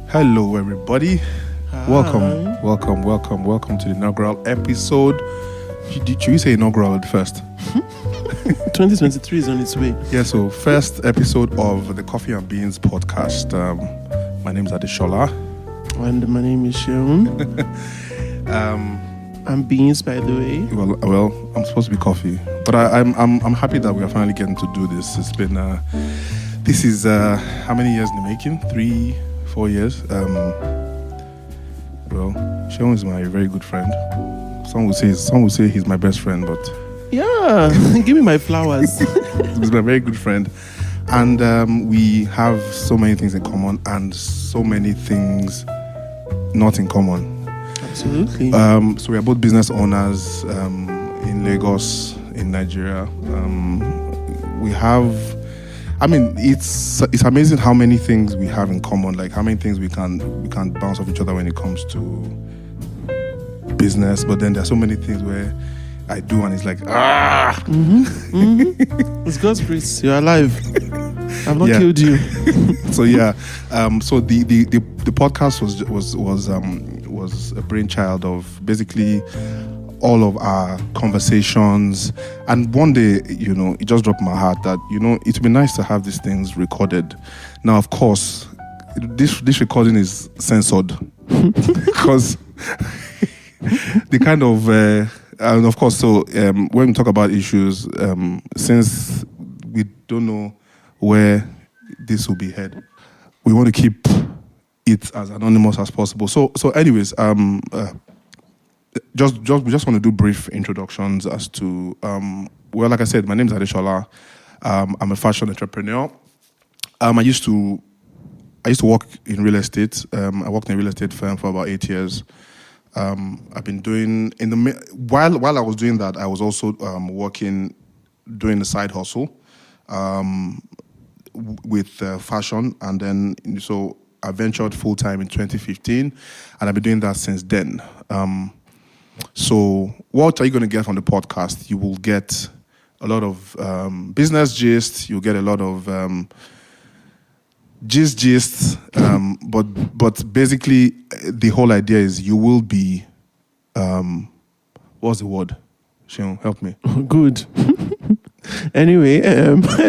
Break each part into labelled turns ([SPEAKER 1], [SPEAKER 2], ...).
[SPEAKER 1] Hello, everybody.
[SPEAKER 2] Hi.
[SPEAKER 1] Welcome to the inaugural episode. Should we say inaugural first?
[SPEAKER 2] 2023 is on its way.
[SPEAKER 1] Yeah, so first episode of the Coffee and Beans podcast. My name is Adesola.
[SPEAKER 2] And my name is Seun. I'm Beans, by the way.
[SPEAKER 1] Well, I'm supposed to be coffee, but I'm happy that we are finally getting to do this. It's been this is how many years in the making? 3-4 years. Well, Seun is my very good friend. Some will say he's my best friend, but
[SPEAKER 2] yeah, give me my flowers.
[SPEAKER 1] he's my very good friend, and we have so many things in common and so many things not in common.
[SPEAKER 2] Absolutely.
[SPEAKER 1] So we are both business owners in Lagos, in Nigeria. We have. I mean, it's amazing how many things we have in common. Like how many things we can bounce off each other when it comes to business. But then there's so many things where I do and it's like
[SPEAKER 2] It's God's grace. You're alive. I've not killed you.
[SPEAKER 1] So yeah. So the podcast was a brainchild of basically all of our conversations, and one day, it just dropped in my heart that it would be nice to have these things recorded. Now, of course, this recording is censored because the kind of and of course, so when we talk about issues, since we don't know where this will be heard, we want to keep it as anonymous as possible. So anyways, we just want to do brief introductions as to well, like I said, my name is Adesola. I'm a fashion entrepreneur. I used to work in real estate. I worked in a real estate firm for about 8 years. I've been doing while I was doing that, I was also working, doing a side hustle with fashion, and then so I ventured full time in 2015, and I've been doing that since then. So what are you going to get from the podcast? You will get a lot of business gist. You'll get a lot of gist. But basically, the whole idea is you will be, what's the word? Seun, help me.
[SPEAKER 2] Good. Anyway,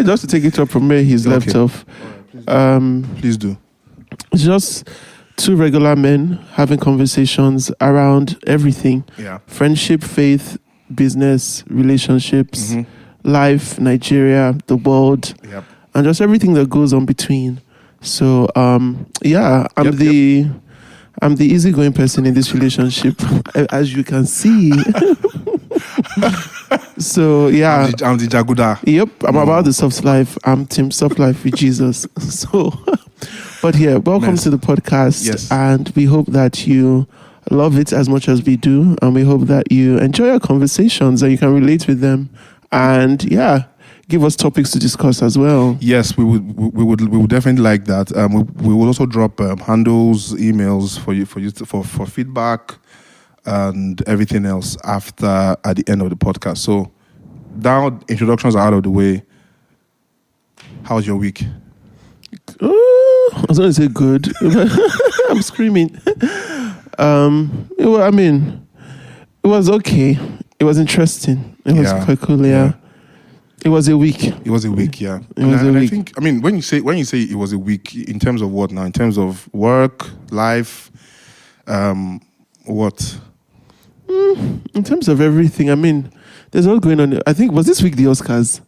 [SPEAKER 2] just to take it up from where he's left off.
[SPEAKER 1] Please do.
[SPEAKER 2] It's just two regular men having conversations around everything.
[SPEAKER 1] Yeah. Friendship,
[SPEAKER 2] faith, business, relationships, life, Nigeria, the world, and just everything that goes on between. So, I'm the easygoing person in this relationship, as you can see. So, yeah.
[SPEAKER 1] I'm the Jaguda.
[SPEAKER 2] Yep, I'm about the soft life. I'm Team Soft Life with Jesus. So, but yeah, welcome to the podcast.
[SPEAKER 1] Yes.
[SPEAKER 2] And we hope that you love it as much as we do. And we hope that you enjoy our conversations and you can relate with them. And give us topics to discuss as well.
[SPEAKER 1] Yes, we would definitely like that. We will also drop handles, emails for feedback and everything else at the end of the podcast. So now introductions are out of the way. How's your week?
[SPEAKER 2] I was going to say good. I'm screaming. It was okay. It was interesting. It was quite cool. Yeah. It was a week.
[SPEAKER 1] It was a week. Yeah. I think. When you say it was a week, in terms of what now? In terms of work, life, what?
[SPEAKER 2] In terms of everything, there's a lot going on. I think was this week the Oscars.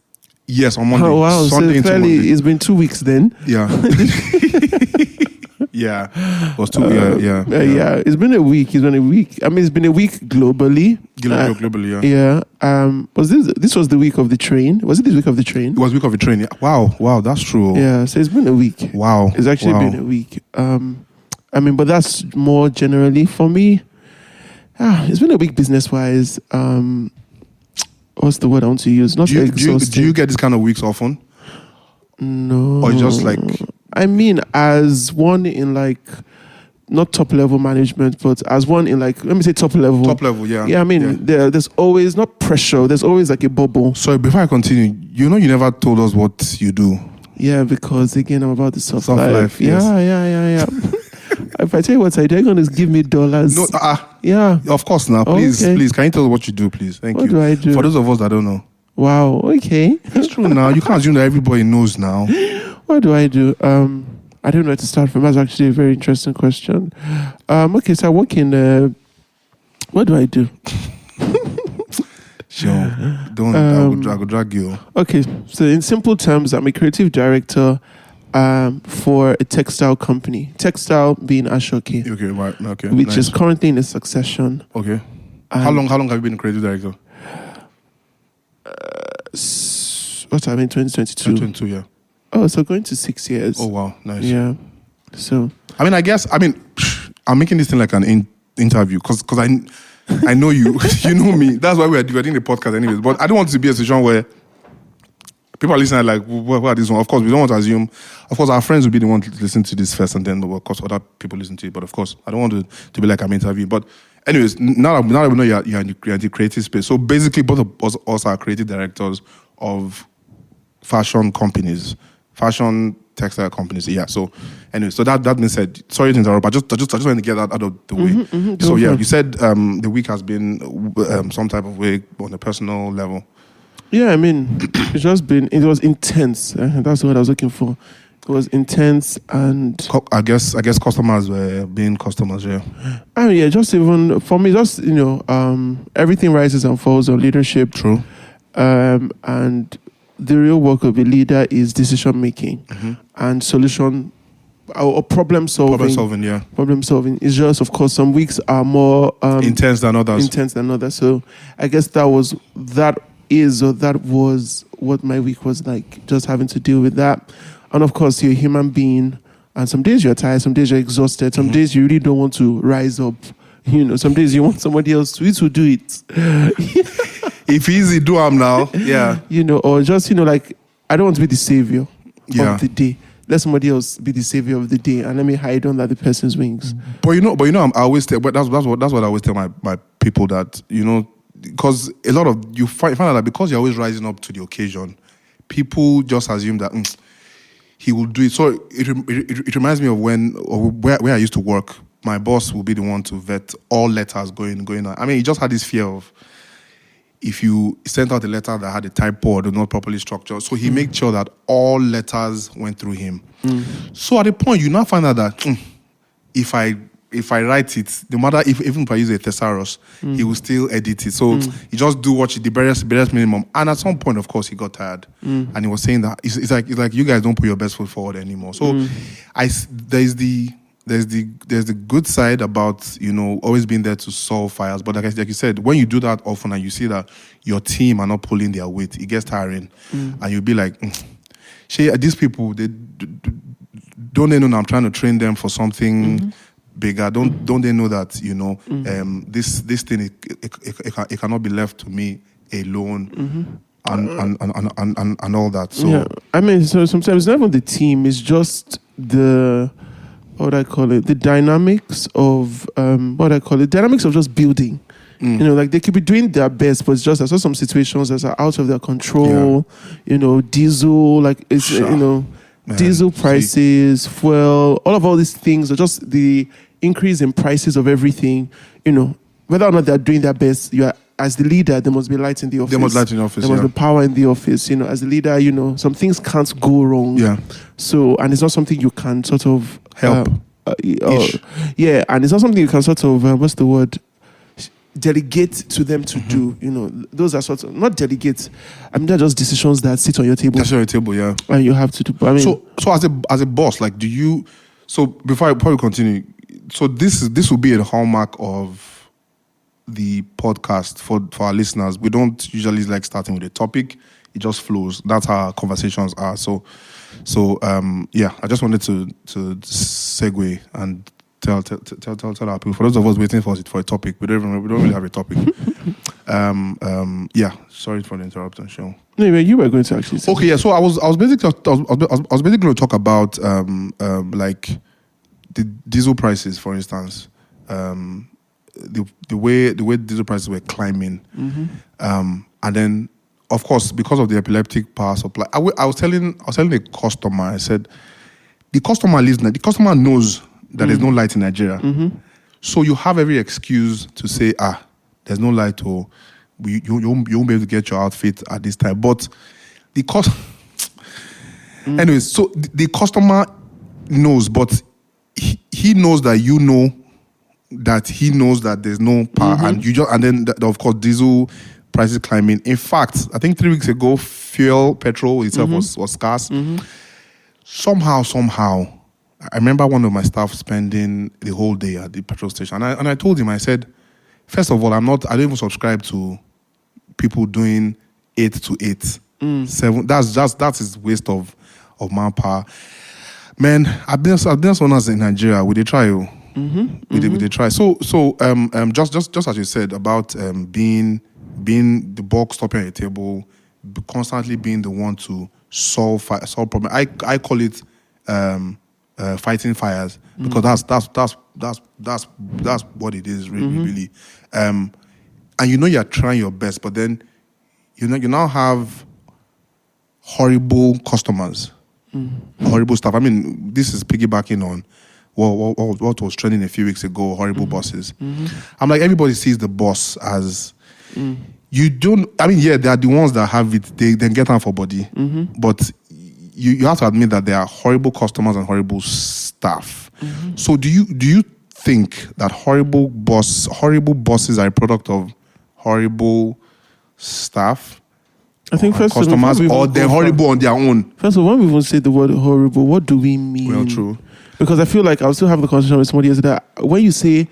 [SPEAKER 1] Yes, on Monday.
[SPEAKER 2] Oh, wow.
[SPEAKER 1] Sunday
[SPEAKER 2] so
[SPEAKER 1] Monday.
[SPEAKER 2] It's been 2 weeks then.
[SPEAKER 1] Yeah. Yeah. It was 2 weeks.
[SPEAKER 2] Yeah. It's been a week. It's been a week globally.
[SPEAKER 1] Globally,
[SPEAKER 2] yeah. Yeah. Was this was the week of the train? Was it this week of the train?
[SPEAKER 1] It was week of the train. Yeah. Wow, that's true.
[SPEAKER 2] Yeah, so it's been a week.
[SPEAKER 1] Wow.
[SPEAKER 2] It's actually been a week. But that's more generally for me. It's been a week business-wise. What's the word I want to use? Not exhausting.
[SPEAKER 1] Do you get these kind of weeks often?
[SPEAKER 2] No.
[SPEAKER 1] Or just like...
[SPEAKER 2] as one in not top level management, but as one in let me say top level.
[SPEAKER 1] Top level, yeah.
[SPEAKER 2] Yeah, there's always not pressure. There's always a bubble.
[SPEAKER 1] So before I continue, you never told us what you do.
[SPEAKER 2] Yeah, because again, I'm about the soft life.
[SPEAKER 1] Yes.
[SPEAKER 2] Yeah. if I tell you what I do, you're going to give me dollars.
[SPEAKER 1] No,
[SPEAKER 2] yeah.
[SPEAKER 1] Of course now. Please, please, can you tell us what you do, please? Thank you.
[SPEAKER 2] What do I do?
[SPEAKER 1] For those of us that don't know.
[SPEAKER 2] Wow, okay.
[SPEAKER 1] It's true now. You can't assume that everybody knows now.
[SPEAKER 2] What do? I don't know where to start from. That's actually a very interesting question. Okay, so I work in... what do I do?
[SPEAKER 1] Sure. I will drag you.
[SPEAKER 2] Okay, so in simple terms, I'm a creative director for a textile company. Textile being Ashoke.
[SPEAKER 1] Okay, right. Okay.
[SPEAKER 2] Which is currently in a succession.
[SPEAKER 1] Okay. How long have you been a creative director?
[SPEAKER 2] What time in 2022?
[SPEAKER 1] 2022, yeah.
[SPEAKER 2] Oh, so going to 6 years.
[SPEAKER 1] Oh, wow. Nice.
[SPEAKER 2] Yeah. So.
[SPEAKER 1] I'm making this thing like an interview because I know you. You know me. That's why we're doing the podcast anyways. But I don't want it to be a situation where people are listening like, what are this one? Of course, we don't want to assume. Of course, our friends will be the one to listen to this first and then, of course, other people listen to it. But of course, I don't want it to be like I'm interviewing. But anyways, now that we know you're in the creative space. So basically, both of us are creative directors of fashion companies, fashion textile companies. Yeah. So anyway, so that being said, sorry to interrupt, but I just want to get that out of the way. So yeah, you said the week has been some type of way on a personal level.
[SPEAKER 2] Yeah, I mean, it was intense. That's what I was looking for. It was intense, and
[SPEAKER 1] I guess customers were being customers, yeah.
[SPEAKER 2] Yeah, just even for me, just everything rises and falls on leadership.
[SPEAKER 1] True.
[SPEAKER 2] And the real work of a leader is decision making and solution or problem solving. Problem solving is just, of course, some weeks are more
[SPEAKER 1] intense than others.
[SPEAKER 2] So I guess that was what my week was like, just having to deal with that. And of course, you're a human being, and some days you're tired, some days you're exhausted, some days you really don't want to rise up. Some days you want somebody else to do it.
[SPEAKER 1] If easy, do them now. Yeah.
[SPEAKER 2] Or just, like, I don't want to be the savior of the day. Let somebody else be the savior of the day, and let me hide under the person's wings.
[SPEAKER 1] But I always tell. But that's what I always tell my people that because a lot of you find out that because you're always rising up to the occasion, people just assume that he will do it. So it reminds me of where I used to work. My boss will be the one to vet all letters going on. I mean, he just had this fear of if you sent out a letter that had a typo or not properly structured. So he made sure that all letters went through him. So at the point, you now find out that if I write it, no matter even if I use a thesaurus, he will still edit it. So he just do the barest minimum. And at some point, of course, he got tired, and he was saying that it's like you guys don't put your best foot forward anymore. So there's the good side about always being there to solve fires. But like you said, when you do that often and you see that your team are not pulling their weight, it gets tiring, and you'll be like, these people don't they know I'm trying to train them for something bigger? Don't they know that this thing it cannot be left to me alone, and all that. So
[SPEAKER 2] yeah, I mean, so sometimes not even the team, it's just the dynamics of dynamics of just building. Like they could be doing their best, but it's just there's some situations that are out of their control. Diesel, like it's diesel prices, fuel, all these things are just the increase in prices of everything. Whether or not they're doing their best, you are as the leader, there must be light in the office. There must be power in the office. As a leader, some things can't go wrong.
[SPEAKER 1] Yeah.
[SPEAKER 2] So, and it's not something you can sort of
[SPEAKER 1] help.
[SPEAKER 2] And it's not something you can sort of what's the word? Delegate to them to do. Those are sort of not delegate. I mean, they're just decisions that sit on your table.
[SPEAKER 1] That's on your table, yeah.
[SPEAKER 2] And you have to do. I mean,
[SPEAKER 1] so as a boss, like, do you? So before we continue, so this will be a hallmark of the podcast for our listeners. We don't usually like starting with a topic. It just flows. That's how our conversations are. So I just wanted to segue and tell our people. For those of us waiting for a topic, we don't really have a topic. Sorry for the interruption, Sean.
[SPEAKER 2] Anyway, you were going to actually say.
[SPEAKER 1] Okay, yeah. So I was basically going to talk about like the diesel prices, for instance. The way diesel prices were climbing, and then of course because of the epileptic power supply, I was telling a customer, I said the customer knows that there's no light in Nigeria. So you have every excuse to say, there's no light, or you won't be able to get your outfit at this time. But the cost... Anyways, so the customer knows, but he knows that you know that he knows that there's no power, and then of course diesel prices climbing. In fact, I think 3 weeks ago, petrol itself was scarce. Somehow, I remember one of my staff spending the whole day at the petrol station, and I told him, I said, first of all, I don't even subscribe to people doing 8 to 8, 7. That is waste of manpower. Man, I've been owners in Nigeria. We they try. We they try. So just as you said about being the buck stopping at the table, constantly being the one to solve problem. I call it fighting fires, because that's what it is really. And you're trying your best, but then you now have horrible customers. Horrible stuff. I mean, this is piggybacking on what was trending a few weeks ago, horrible bosses. I'm like, everybody sees the boss as... You don't... I mean, yeah, they are the ones that have it. They then get on for body. But you have to admit that there are horrible customers and horrible staff. So do you think that horrible bosses are a product of horrible staff?
[SPEAKER 2] I think first
[SPEAKER 1] customers, or they're horrible on their own.
[SPEAKER 2] First of all, when we even say the word horrible, what do we mean?
[SPEAKER 1] Well, true.
[SPEAKER 2] Because I feel like I was still having the conversation with somebody yesterday. When you say,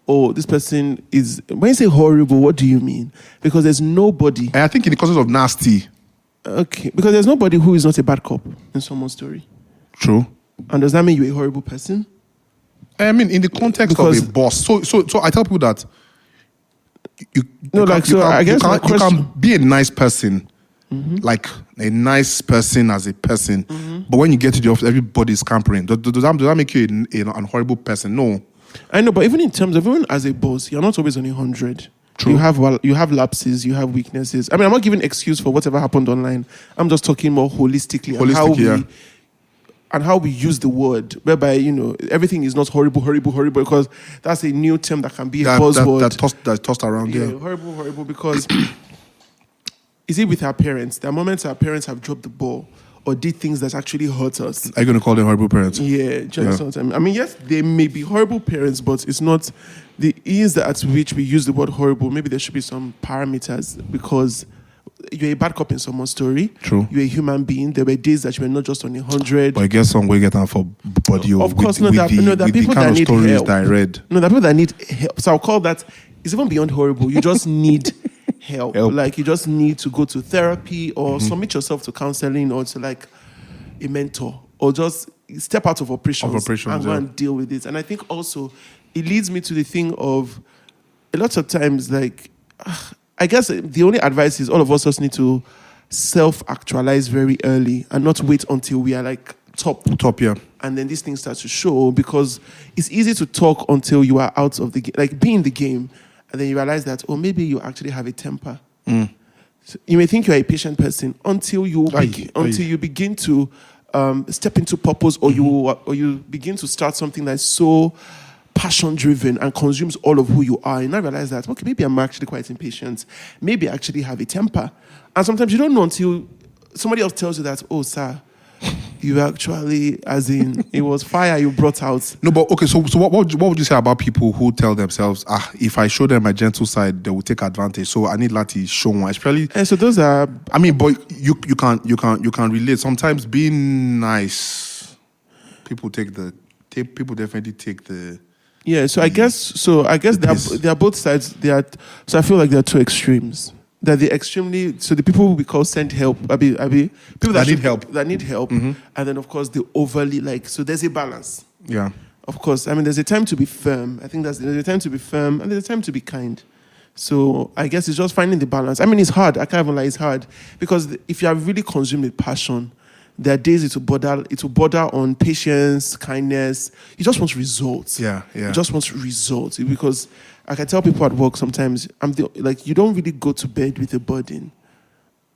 [SPEAKER 2] this person is... When you say horrible, what do you mean? Because there's nobody...
[SPEAKER 1] And I think in the context of nasty.
[SPEAKER 2] Okay. Because there's nobody who is not a bad cop in someone's story.
[SPEAKER 1] True.
[SPEAKER 2] And does that mean you're a horrible person?
[SPEAKER 1] I mean, in the context of a boss. So I tell people that... You can be a nice person... Like a nice person as a person, but when you get to the office, everybody's scampering. Does that make you a horrible person? No.
[SPEAKER 2] I know, but even in terms of, even as a boss, you're not always on 100.
[SPEAKER 1] True.
[SPEAKER 2] You have lapses, you have weaknesses. I mean, I'm not giving excuse for whatever happened online. I'm just talking more holistically and how we use the word, whereby, everything is not horrible, because that's a new term that can be a buzzword.
[SPEAKER 1] That's tossed around, yeah.
[SPEAKER 2] Horrible, because... Is it with our parents? There are moments our parents have dropped the ball or did things that actually hurt us.
[SPEAKER 1] Are you going to call them horrible parents?
[SPEAKER 2] Yeah, I mean, yes, they may be horrible parents, but it's not the ease at which we use the word horrible. Maybe there should be some parameters, because you're a bad cop in someone's story.
[SPEAKER 1] True.
[SPEAKER 2] You're a human being. There were days that you were not just on 100.
[SPEAKER 1] But I guess some way get on for body.
[SPEAKER 2] Of course, there are people that need help.
[SPEAKER 1] That I read.
[SPEAKER 2] No, there are people that need help. So I'll call that, it's even beyond horrible. You just need help. Like, you just need to go to therapy or submit yourself to counseling or to like a mentor, or just step out of operations and go and deal with it. And I think also it leads me to the thing of a lot of times, like, I guess the only advice is all of us just need to self-actualize very early and not wait until we are like top,
[SPEAKER 1] yeah.
[SPEAKER 2] And then these things start to show, because it's easy to talk until you are out of the game, like be in the game, and then you realize that, maybe you actually have a temper. So you may think you're a patient person until you begin to step into purpose, or you begin to start something that's so passion-driven and consumes all of who you are. And I realize that, okay, maybe I'm actually quite impatient. Maybe I actually have a temper. And sometimes you don't know until somebody else tells you that, sir, you actually, as in, it was fire you brought out. No, but okay, so
[SPEAKER 1] what would you say about people who tell themselves, if I show them my gentle side, they will take advantage. So I need Lati show one. Especially,
[SPEAKER 2] and so those are...
[SPEAKER 1] I mean, but you can relate. Sometimes being nice, people definitely take the...
[SPEAKER 2] Yeah, so I guess there are both sides. So I feel like there are two extremes. That the extremely, so the people we call send help, people that need help, and then of course the overly so there's a balance.
[SPEAKER 1] Yeah,
[SPEAKER 2] of course. I mean, there's a time to be firm. I think there's a time to be firm, and there's a time to be kind. So I guess it's just finding the balance. I mean, it's hard. I can't even lie, it's hard, because if you are really consumed with passion, there are days it will border on patience, kindness. You just want results.
[SPEAKER 1] Yeah.
[SPEAKER 2] You just want results, because I can tell people at work sometimes, you don't really go to bed with a burden.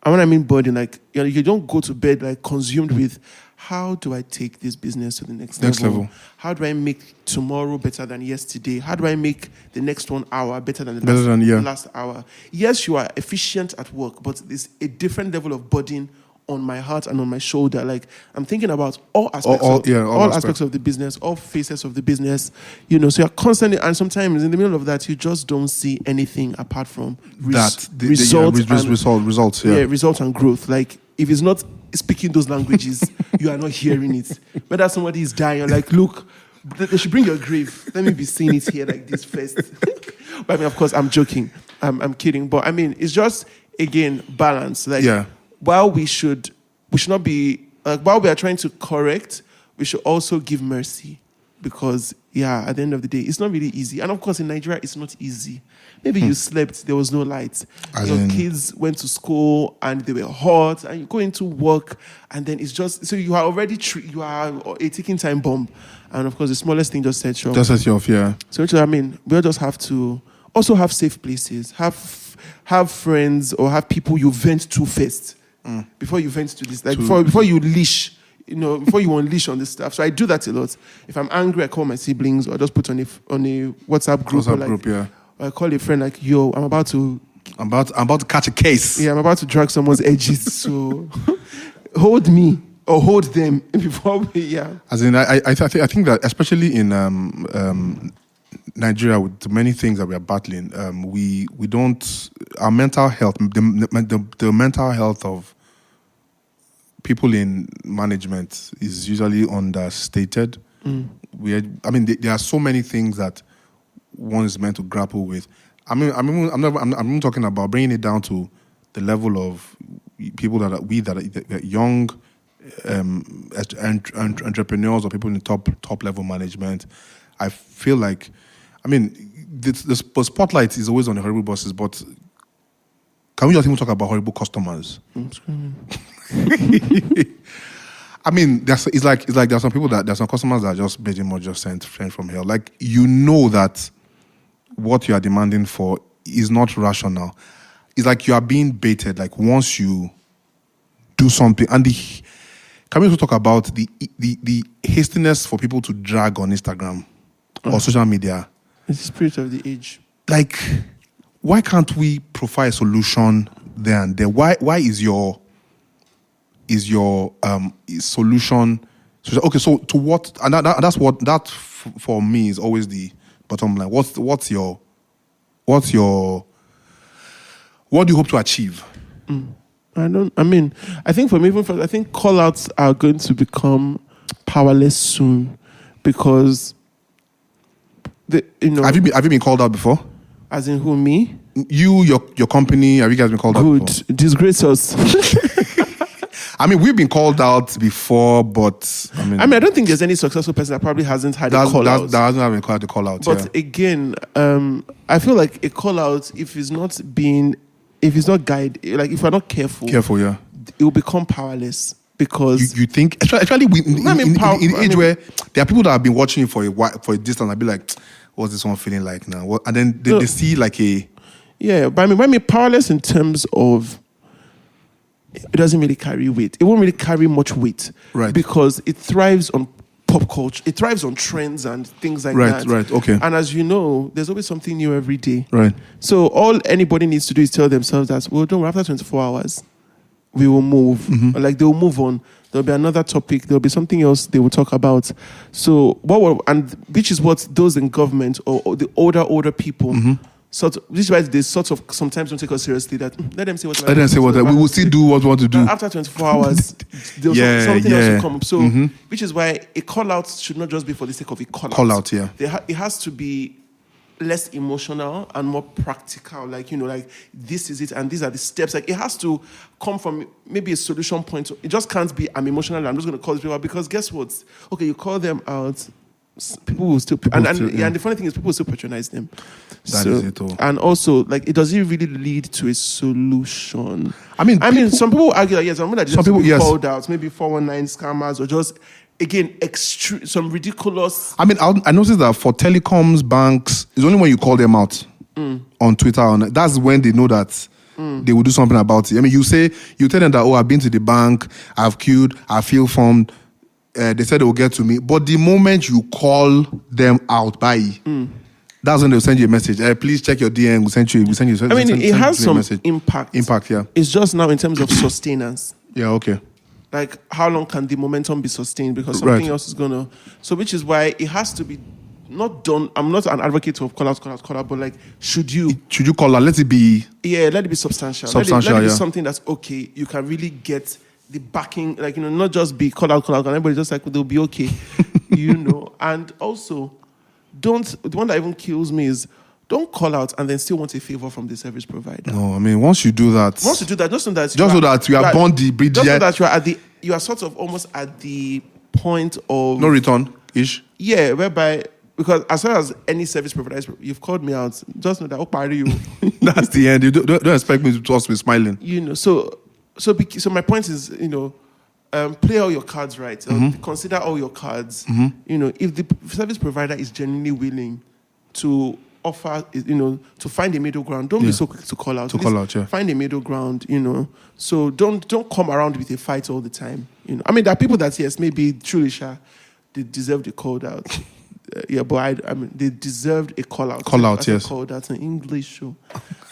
[SPEAKER 2] And when I mean burden, like, you don't go to bed like consumed with, how do I take this business to the next level? How do I make tomorrow better than yesterday? How do I make the next 1 hour better than the last hour? Yes, you are efficient at work, but there's a different level of burden on my heart and on my shoulder. Like, I'm thinking about all aspects, all aspects of the business, all phases of the business. So you're constantly, and sometimes in the middle of that, you just don't see anything apart from results and growth. Like, if it's not speaking those languages, you are not hearing it. Whether somebody is dying, you're like, look, they should bring your grave. Let me be seeing it here like this first. But I mean, of course, I'm joking. I'm kidding. But I mean, it's just, again, balance. Like, while we should not be, while we are trying to correct, we should also give mercy. Because, at the end of the day, it's not really easy. And of course, in Nigeria, it's not easy. Maybe you slept, there was no light. Your kids went to school and they were hot, and you go into work, and then it's just, so you are already, you are a ticking time bomb. And of course, the smallest thing just sets you off.
[SPEAKER 1] Just sets you off, yeah.
[SPEAKER 2] So, I mean, we just have to also have safe places, have friends or have people you vent to first before you vent to this. Like, before you leash. Before you unleash on this stuff. So I do that a lot. If I'm angry, I call my siblings, or just put on a WhatsApp group. Or I call a friend like, yo, I'm about to
[SPEAKER 1] catch a case.
[SPEAKER 2] Yeah, I'm about to drag someone's edges. So hold me or hold them before we,
[SPEAKER 1] As in, I think that especially in Nigeria, with the many things that we are battling, we don't, our mental health, the mental health of people in management is usually understated. There are so many things that one is meant to grapple with. I'm not talking about bringing it down to the level of people that are young entrepreneurs or people in the top level management. I feel like, the spotlight is always on the horrible bosses, but can we just even talk about horrible customers? It's like there are some people there are some customers that are just pretty much just sent from hell. Like, that what you are demanding for is not rational. It's like you are being baited. Like, once you do something, and can we also talk about the hastiness for people to drag on Instagram or social media?
[SPEAKER 2] It's the spirit of the age.
[SPEAKER 1] Like, why can't we provide a solution there and there? Why is your solution? Okay, so to what? And that's what for me is always the bottom line. What do you hope to achieve?
[SPEAKER 2] I think for me, I think call-outs are going to become powerless soon, because
[SPEAKER 1] Have you been called out before?
[SPEAKER 2] As in who, me?
[SPEAKER 1] You, your company, have you guys been called out before?
[SPEAKER 2] Good. Disgrace us.
[SPEAKER 1] We've been called out before, but
[SPEAKER 2] I don't think there's any successful person that probably hasn't had a call out.
[SPEAKER 1] That hasn't been called the call out.
[SPEAKER 2] But again, I feel like a call out, if it's not guided, like if we're not careful, it will become powerless. Because
[SPEAKER 1] you think, actually, in the age where there are people that have been watching for a distance, I'd be like, what's this one feeling like now? And then they see like a...
[SPEAKER 2] Yeah, but powerless in terms of, it doesn't really carry weight. It won't really carry much weight.
[SPEAKER 1] Right.
[SPEAKER 2] Because it thrives on pop culture. It thrives on trends and things like that.
[SPEAKER 1] Right, okay.
[SPEAKER 2] And as you know, there's always something new every day.
[SPEAKER 1] Right.
[SPEAKER 2] So all anybody needs to do is tell themselves that, well, don't worry, after 24 hours, we will move.
[SPEAKER 1] Mm-hmm.
[SPEAKER 2] Like, they will move on. There'll be another topic. There'll be something else they will talk about. So which is what those in government or the older people, this is why they sort of sometimes don't take us seriously. That let them say what.
[SPEAKER 1] Let them say what. We will still do what we want to do.
[SPEAKER 2] And after 24 hours, something else will come up. So, which is why a call out should not just be for the sake of a call out.
[SPEAKER 1] Call out, yeah.
[SPEAKER 2] It has to be less emotional and more practical. Like, like this is it and these are the steps. Like, it has to come from maybe a solution point. It just can't be, I'm emotional, I'm just going to call these people out, because guess what? Okay, you call them out, people will still... And the funny thing is, people will still patronize them.
[SPEAKER 1] That is it all.
[SPEAKER 2] And also, like, it doesn't really lead to a solution.
[SPEAKER 1] Some
[SPEAKER 2] people argue that, yes, I'm going to just be called out, maybe 419 scammers, or just... Again, some ridiculous...
[SPEAKER 1] I noticed that for telecoms, banks, it's only when you call them out on Twitter. That's when they know that they will do something about it. I mean, you tell them that, oh, I've been to the bank, I've queued, I feel formed. They said they will get to me. But the moment you call them out, that's when they'll send you a message. Please check your DM. We'll send you.
[SPEAKER 2] It has some impact.
[SPEAKER 1] Impact, yeah.
[SPEAKER 2] It's just now in terms of sustenance.
[SPEAKER 1] Yeah, okay.
[SPEAKER 2] Like, how long can the momentum be sustained? Because something else is gonna. So, which is why it has to be not done. I'm not an advocate of call out, but like, should you
[SPEAKER 1] call out? Let it be.
[SPEAKER 2] Yeah, let it be substantial. Let it be something that's okay. You can really get the backing, like, not just be call out, and everybody just like, they'll be okay, And also, the one that even kills me is, don't call out and then still want a favor from the service provider.
[SPEAKER 1] No, I mean, once you do that,
[SPEAKER 2] just know that
[SPEAKER 1] you are born the bridge.
[SPEAKER 2] Just know that you are sort of almost at the point of
[SPEAKER 1] no return-ish.
[SPEAKER 2] Yeah, whereby, because as far as any service provider, you've called me out, just know that, oh, party you.
[SPEAKER 1] That's the end. You don't expect me to also be smiling.
[SPEAKER 2] So my point is, play all your cards right. Consider all your cards. If the service provider is genuinely willing to offer, to find a middle ground, don't be so quick to call out. Find a middle ground. So don't come around with a fight all the time. I mean, there are people that, yes, maybe truly they deserve the call out. But I mean, they deserved a call out.
[SPEAKER 1] Yes.
[SPEAKER 2] Called out an English show,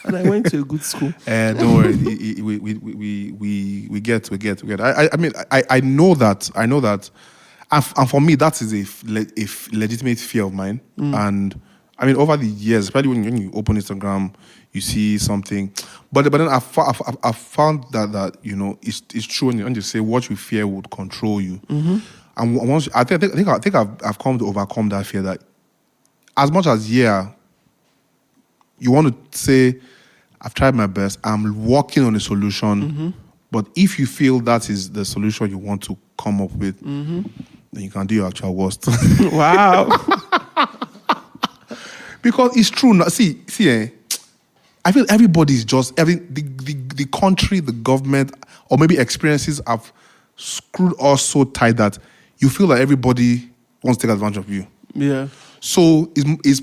[SPEAKER 2] and I went to a good school.
[SPEAKER 1] Don't worry, we get. I mean, I know that, and for me, that is a legitimate fear of mine. And I mean, over the years, especially when you open Instagram, you see something, but then I found that it's true when you say what you fear would control you. And once I think I've come to overcome that fear. That as much as you want to say I've tried my best, I'm working on a solution. But if you feel that is the solution you want to come up with, then you can do your actual worst.
[SPEAKER 2] Wow.
[SPEAKER 1] Because it's true. See, I feel everybody's just the country, the government, or maybe experiences have screwed us so tight that you feel like everybody wants to take advantage of you.
[SPEAKER 2] Yeah.
[SPEAKER 1] So it's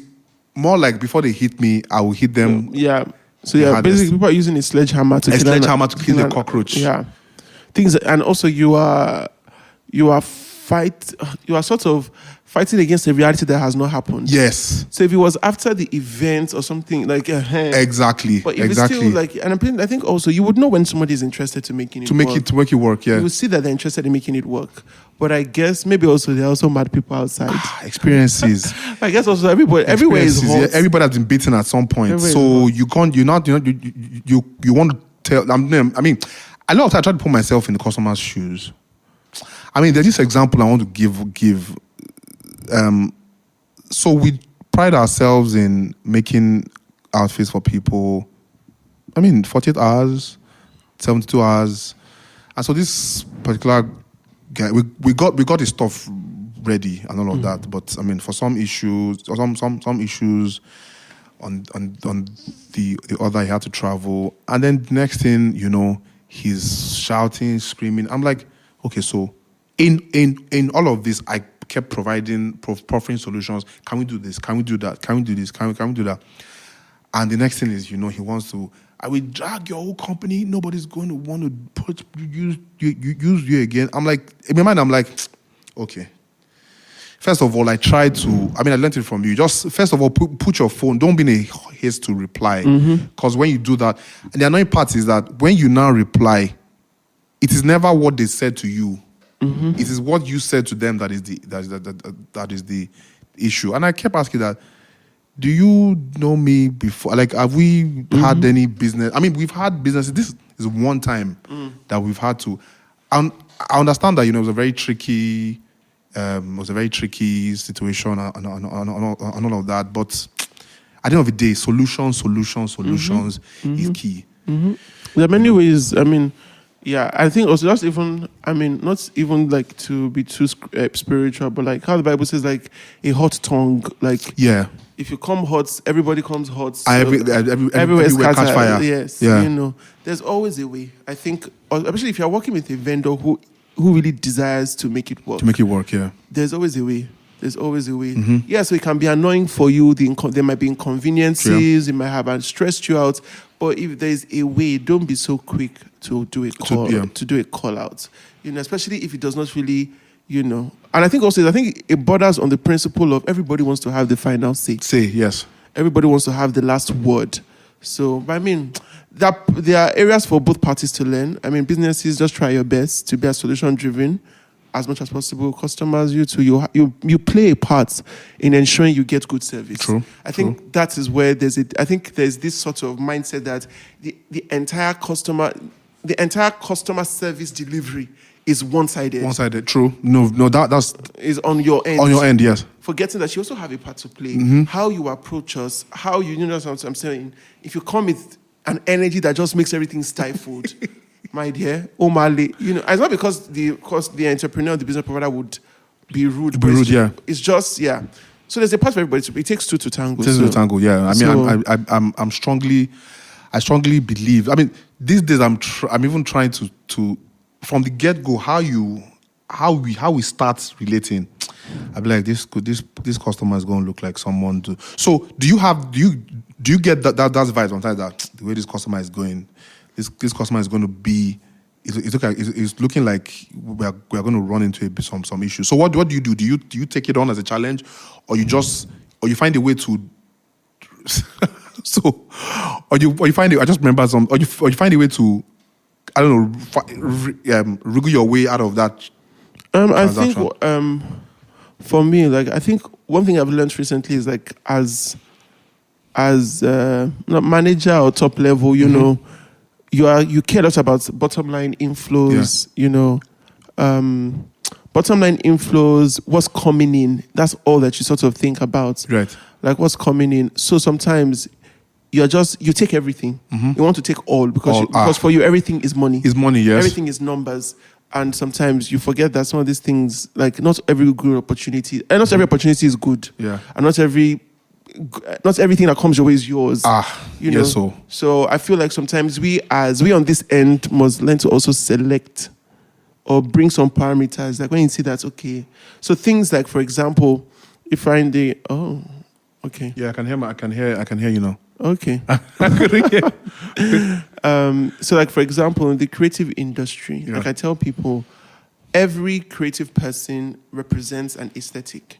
[SPEAKER 1] more like before they hit me, I will hit them.
[SPEAKER 2] Yeah. So basically people are using a sledgehammer to
[SPEAKER 1] kill the cockroach.
[SPEAKER 2] Yeah. Things, and also you are sort of fighting against a reality that has not happened.
[SPEAKER 1] Yes.
[SPEAKER 2] So if it was after the event or something like
[SPEAKER 1] exactly.
[SPEAKER 2] But if it's still like, and I think also you would know when somebody is interested to making it work.
[SPEAKER 1] To make it work. Yeah.
[SPEAKER 2] You will see that they're interested in making it work. But I guess maybe also there are also mad people outside.
[SPEAKER 1] Experiences.
[SPEAKER 2] I guess also everywhere is hot.
[SPEAKER 1] Yeah, everybody has been beaten at some point. You want to tell. I mean, a lot of times I try to put myself in the customer's shoes. I mean, there's this example I want to give. So we pride ourselves in making outfits for people. I mean, 48 hours, 72 hours, and so this particular guy, we got his stuff ready and all of that. But I mean, for some issues, or some issues on the other, he had to travel, and then the next thing he's shouting, screaming. I'm like, okay, so. In all of this, I kept proffering solutions. Can we do this? Can we do that? Can we do this? Can we do that? And the next thing is, he wants to. I will drag your whole company. Nobody's going to want to use you again. I'm like, in my mind, I'm like, okay. First of all, I learned it from you. Just first of all, put your phone. Don't be in a haste to reply, because when you do that, and the annoying part is that when you now reply, it is never what they said to you. It is what you said to them that is the issue. And I kept asking that, do you know me before? Like, have we had any business? I mean, we've had business. This is one time that we've had to. I understand that, it was a very tricky situation and all of that. But at the end of the day, solutions is key.
[SPEAKER 2] There are many ways. I mean, yeah, I think also just even, not even like to be too spiritual, but like how the Bible says, like a hot tongue, like if you come hot, everybody comes hot. So everywhere catch fire. Yes, there's always a way. I think, especially if you're working with a vendor who really desires to make it work.
[SPEAKER 1] Yeah.
[SPEAKER 2] There's always a way. There's always a way. Yeah, so it can be annoying for you. There might be inconveniences. It might have stressed you out. But if there's a way, don't be so quick to do a call, to do a call out. Especially if it does not really, And I think it borders on the principle of everybody wants to have the final say.
[SPEAKER 1] Yes.
[SPEAKER 2] Everybody wants to have the last word. So, I mean, there are areas for both parties to learn. I mean, businesses, just try your best to be as solution-driven as much as possible. Customers, you play a part in ensuring you get good service.
[SPEAKER 1] True.
[SPEAKER 2] I think that is where there's this sort of mindset that the entire customer service delivery is one-sided.
[SPEAKER 1] One-sided, true. No, that's
[SPEAKER 2] is on your end.
[SPEAKER 1] On your end, yes.
[SPEAKER 2] Forgetting that you also have a part to play. How you approach us, how you know what I'm saying. If you come with an energy that just makes everything stifled, my dear, Omale, it's not because the entrepreneur, the business provider would be rude. It's just So there's a part for everybody. It takes two to tango.
[SPEAKER 1] Yeah. I mean, I strongly believe. I mean, these days I'm even trying to from the get-go how we start relating. I'd be like, this customer is going to look like someone to. So do you get that's vibe sometimes that the way this customer is going, this customer is going to be. It's looking like we're going to run into some issues. So what do you do? Do you take it on as a challenge, or you find a way to? Or you find it. I just remember or you find a way to, I don't know, wriggle your way out of that.
[SPEAKER 2] I think for me, I think one thing I've learned recently is as not manager or top level, you care a lot about bottom line inflows, bottom line inflows, what's coming in. That's all that you sort of think about.
[SPEAKER 1] Right.
[SPEAKER 2] What's coming in. So sometimes you take everything. You want to take all because for you everything is money.
[SPEAKER 1] Is money, yes.
[SPEAKER 2] Everything is numbers. And sometimes you forget that some of these things, not every good opportunity, and not every opportunity is good.
[SPEAKER 1] Yeah.
[SPEAKER 2] And not everything that comes your way is yours.
[SPEAKER 1] Yes,
[SPEAKER 2] so I feel like sometimes we on this end must learn to also select or bring some parameters. When you see that, okay. So things like, for example, if I okay.
[SPEAKER 1] Yeah, I can hear you now.
[SPEAKER 2] Okay. So for example, in the creative industry, I tell people, every creative person represents an aesthetic.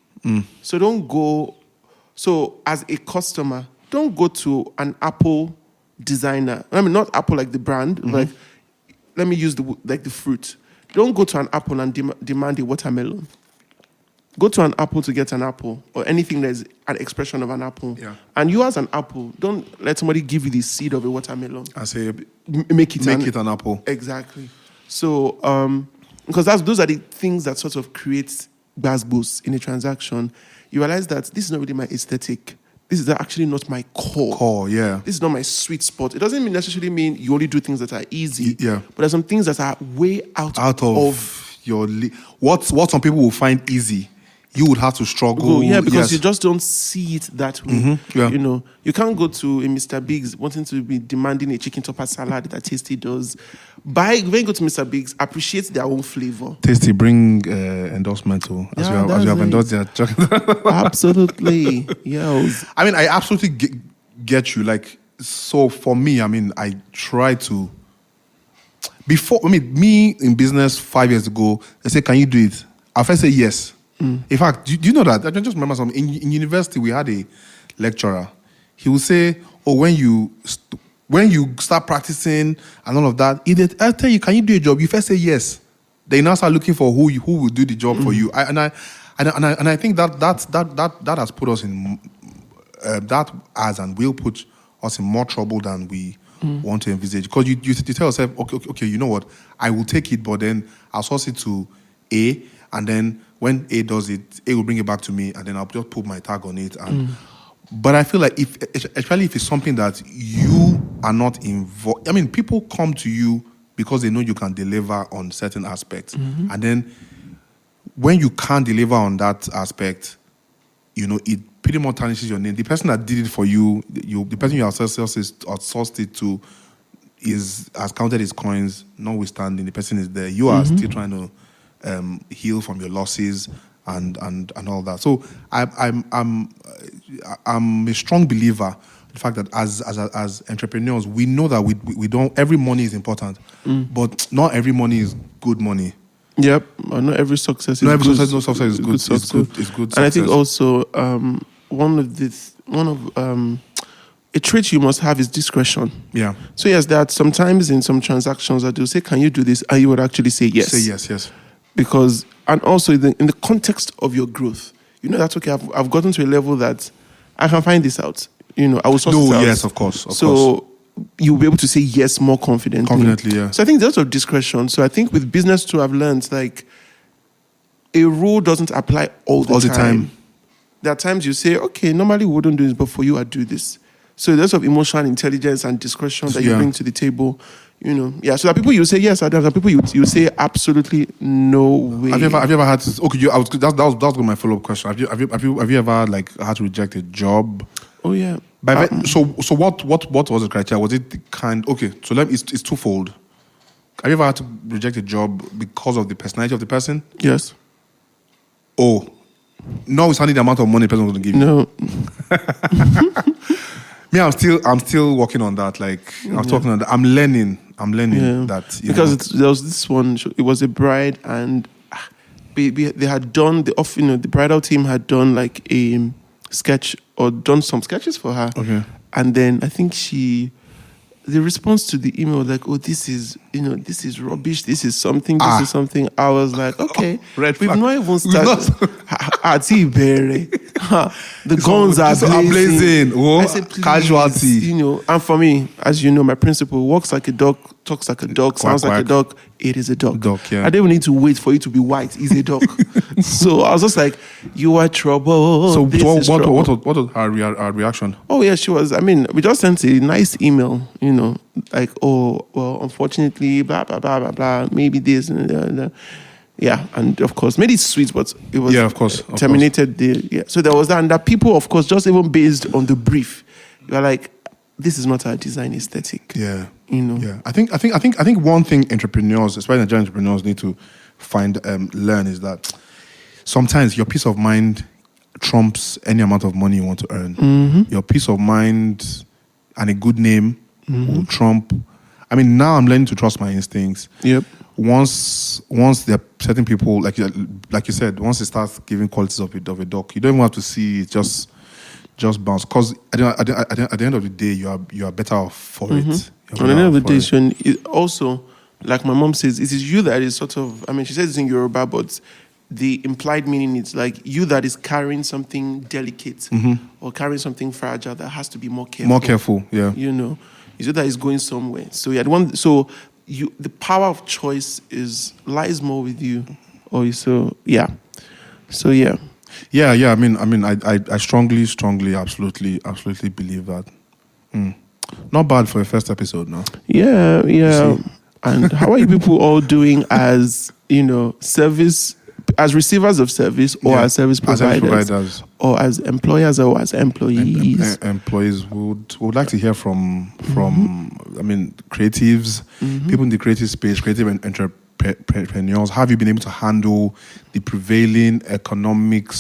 [SPEAKER 2] So as a customer, don't go to an Apple designer. I mean, not Apple like the brand. Let me use the fruit. Don't go to an Apple and demand a watermelon. Go to an Apple to get an apple, or anything that's an expression of an apple.
[SPEAKER 1] Yeah.
[SPEAKER 2] And you as an apple, don't let somebody give you the seed of a watermelon.
[SPEAKER 1] I say,
[SPEAKER 2] make it
[SPEAKER 1] an apple.
[SPEAKER 2] Exactly. So, because those are the things that sort of create boost in a transaction. You realize that this is not really my aesthetic. This is actually not my core.
[SPEAKER 1] Yeah.
[SPEAKER 2] This is not my sweet spot. It doesn't necessarily mean you only do things that are easy.
[SPEAKER 1] Yeah.
[SPEAKER 2] But there's some things that are way out of
[SPEAKER 1] your what some people will find easy, you would have to struggle.
[SPEAKER 2] Yeah, because you just don't see it that way.
[SPEAKER 1] Yeah.
[SPEAKER 2] You can't go to a Mr. Biggs wanting to be demanding a chicken topper salad that Tasty does. When you go to Mr. Biggs, appreciate their own flavor.
[SPEAKER 1] Tasty, bring endorsement too, as you have endorsed their chocolate.
[SPEAKER 2] Absolutely. Yes.
[SPEAKER 1] I mean, I absolutely get you. So for me, I mean, I try to. Me in business 5 years ago, they say, "Can you do it?" I first say yes. In fact, do you know that? I just remember something. In university, we had a lecturer. He would say, "Oh, when you start practicing and all of that, I tell you, can you do a job? You first say yes. They now start looking for who will do the job for you." I think that has put us in and will put us in more trouble than we want to envisage. Because you tell yourself, okay, you know what? I will take it, but then I'll source it to A, and then when A does it, A will bring it back to me, and then I'll just put my tag on it. But I feel like especially if it's something that you are not involved, I mean, people come to you because they know you can deliver on certain aspects. And then when you can't deliver on that aspect, it pretty much tarnishes your name. The person that did it for you, the person you outsourced it to has counted his coins, notwithstanding the person is there. You are still trying to heal from your losses and all that. So I'm a strong believer in the fact that as entrepreneurs, we know that we don't, every money is important, but not every money is good money.
[SPEAKER 2] Yep, not every success is
[SPEAKER 1] not every
[SPEAKER 2] good.
[SPEAKER 1] success is good. It's good. Success.
[SPEAKER 2] And I think also one of a trait you must have is discretion.
[SPEAKER 1] Yeah.
[SPEAKER 2] So yes, that sometimes in some transactions that they'll say, "Can you do this?" and you would actually say yes.
[SPEAKER 1] Say yes.
[SPEAKER 2] Because, and also in the context of your growth, that's okay. I've gotten to a level that I can find this out. I will sort this out.
[SPEAKER 1] Yes, of course.
[SPEAKER 2] So you'll be able to say yes more confidently.
[SPEAKER 1] Confidently, yeah.
[SPEAKER 2] So I think there's a lot of discretion. So I think with business too, I've learned like a rule doesn't apply all the time. There are times you say, okay, normally we wouldn't do this, but for you, I do this. So there's of emotional intelligence and discretion that you bring to the table. So there are people you say yes, there are people you say absolutely no way.
[SPEAKER 1] Have you ever had to? Okay, that was my follow-up question. Have you ever like had to reject a job?
[SPEAKER 2] Oh yeah.
[SPEAKER 1] So what was the criteria? Was it the kind? Okay, so it's twofold. Have you ever had to reject a job because of the personality of the person?
[SPEAKER 2] Yes.
[SPEAKER 1] Oh, notwithstanding the amount of money the person was going to give you.
[SPEAKER 2] No.
[SPEAKER 1] Me, I'm still working on that. Like I'm talking on that. I'm learning that.
[SPEAKER 2] Because there was this one. It was a bride, and they had done the bridal team had done like a sketch or done some sketches for her.
[SPEAKER 1] Okay.
[SPEAKER 2] And then I think the response to the email was like, "Oh, this is rubbish. This is something. This is something." I was like, "Okay,
[SPEAKER 1] red
[SPEAKER 2] we've
[SPEAKER 1] flag.
[SPEAKER 2] not even started." The guns are blazing.
[SPEAKER 1] Oh,
[SPEAKER 2] I said, please,
[SPEAKER 1] casualty.
[SPEAKER 2] And for me, as you know, my principle: walks like a dog, talks like a dog, sounds like a dog. It is a dog.
[SPEAKER 1] Yeah.
[SPEAKER 2] I don't even need to wait for it to be white. It's a dog. So I was just like, "You are trouble."
[SPEAKER 1] So what was her reaction?
[SPEAKER 2] Oh yeah, she was. I mean, we just sent a nice email, like, "Oh, well, unfortunately, blah blah blah blah blah. Maybe this and yeah." And of course, made it sweet, but it was terminated. So there was that, and that people, of course, just even based on the brief, you are like, this is not our design aesthetic.
[SPEAKER 1] Yeah.
[SPEAKER 2] Yeah.
[SPEAKER 1] I think one thing entrepreneurs, especially Nigerian entrepreneurs, need to learn is that sometimes your peace of mind trumps any amount of money you want to earn.
[SPEAKER 2] Mm-hmm.
[SPEAKER 1] Your peace of mind and a good name will trump. I mean, now I'm learning to trust my instincts.
[SPEAKER 2] Yep.
[SPEAKER 1] Once there are certain people, like you said, once it starts giving qualities of a dog, you don't even have to see it, just bounce. Because at the end of the day, you are better off for it.
[SPEAKER 2] At the end of the day, also, like my mom says, it is you that is sort of, I mean, she says it's in Yoruba, but the implied meaning is like you that is carrying something delicate or carrying something fragile that has to be more careful.
[SPEAKER 1] More careful, yeah.
[SPEAKER 2] It's you that is going somewhere. So yeah, the power of choice lies more with you.
[SPEAKER 1] Yeah. I mean, I strongly, absolutely believe that. Not bad for a first episode, no?
[SPEAKER 2] Yeah. And how are you people all doing as, service, as receivers of service or as service providers? Or as employers or as employees?
[SPEAKER 1] Employees would like to hear from I mean, creatives, people in the creative space, creative entrepreneurs. Have you been able to handle the prevailing economic,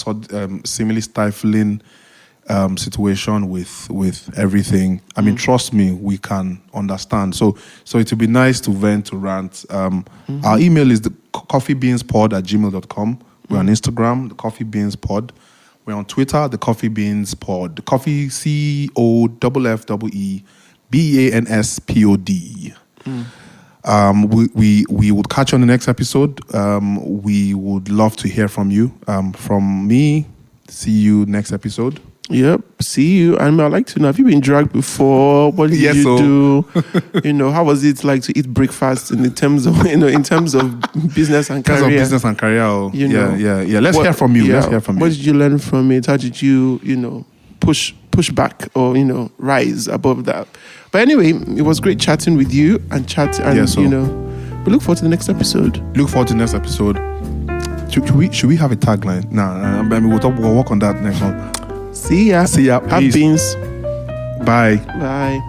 [SPEAKER 1] seemingly stifling situation with everything? I mean, trust me, we can understand. So it would be nice to vent, to rant. Our email is the coffeebeanspod@gmail.com. We're on Instagram, the Coffee Beans Pod. We're on Twitter, the Coffee Beans Pod. The Coffee COFFEBEANSPOD. We would catch you on the next episode. We would love to hear from you. From me, see you next episode.
[SPEAKER 2] Yep, see you. And I'd like to know, have you been dragged before? What did you do? How was it like to eat breakfast in terms of business and career?
[SPEAKER 1] Business and career. Yeah. Let's hear from you.
[SPEAKER 2] Yeah.
[SPEAKER 1] Let's hear from you.
[SPEAKER 2] What did you learn from it? How did you, push back or, rise above that? But anyway, it was great chatting with you and we look forward to the next episode. Should we have a tagline? Nah, we'll work on that next one.
[SPEAKER 1] See ya.
[SPEAKER 2] Have beans.
[SPEAKER 1] Bye.
[SPEAKER 2] Bye.